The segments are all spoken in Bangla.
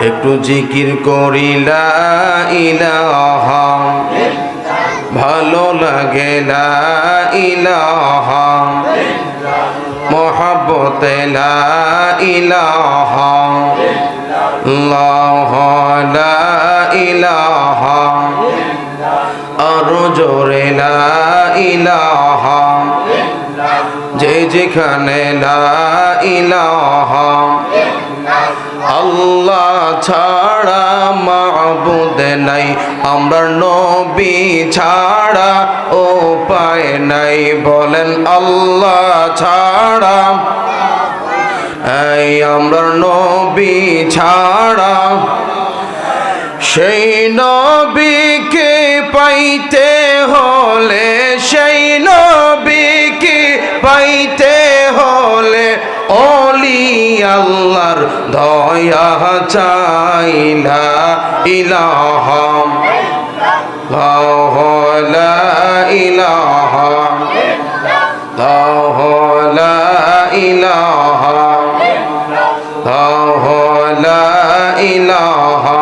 একটু জিকির করি লা ইলাহা, ভালো লাগে লা ইলাহা, মহব্বতে লা ইলাহা, আল্লাহ লা ইলাহা, আরো জোরে লা ইলাহা, যে যেখানে লা ইলাহা, আল্লাহ ছাড়া মাবুদ নাই, আমরা নবী ছাড়া উপায় নাই, বলেন আল্লাহ ছাড়া, এই আমরা নবী ছাড়া, সেই নবীকে পাইতে হলে, সেই নবীকে পাইতে হলে ওলি আল্লাহর দয়া চাই, লা ইলাহা, লা ইলাহা, লা ইলাহা, লা ইলাহা।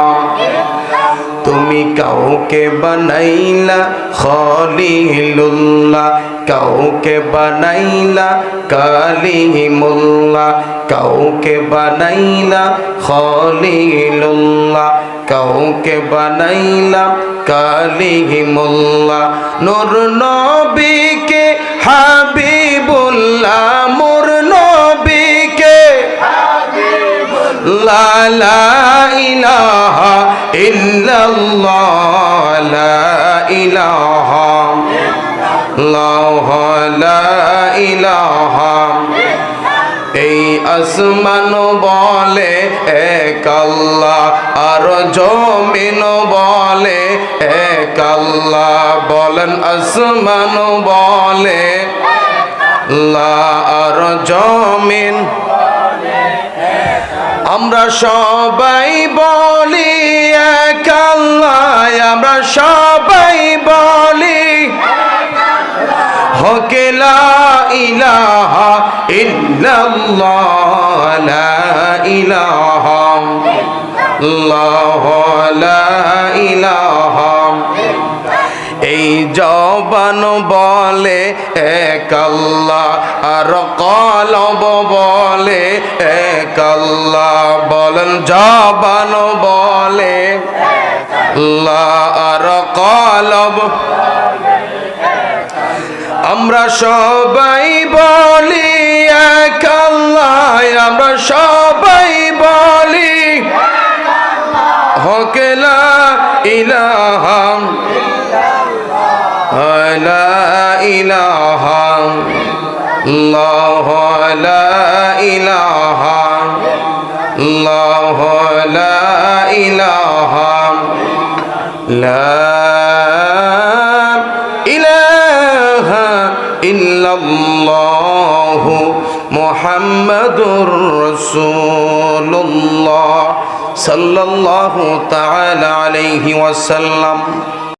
তুমি কাউকে বানাইলা খলিলুল্লাহ, কাউকে বানাইলা কালিমুল্লাহ, কাউকে বানাইলা খলিলুল্লাহ, কাউকে বানাইলা কালিমুল্লাহ, নূর নবীকে হাবিবুল্লাহ, মোর নবীকে লা লা ইলাহা ইল্লাল্লাহ, লা ইলাহা, লা ইলাহা। এই আসমান বলে এক আল্লাহ, আর জমিন বলে এক আল্লাহ, বলেন আসমান বলে লা, আর জমিন, আমরা সবাই বলি এক আল্লাহ, আমরা সবাই বলি হকে লা ইলাহা ইল্লাল্লাহ, লা ইলাহা, লা ইলাহা। এই জবান বলে এক আল্লাহ, আর কলব বলে এক আল্লাহ, বলেন জবান বলে লা, আর কলব, আমরা সবাই বলি এক আল্লাহ, আমরা সবাই বলি হকে লা ইলাহা, লা ইলাহা, লা ইলাহা, লা ইলাহা, লা ইলাহা ইল্লাল্লাহু মুহাম্মাদুর রাসূলুল্লাহ সাল্লাল্লাহু তাআলা আলাইহি ওয়াসাল্লাম।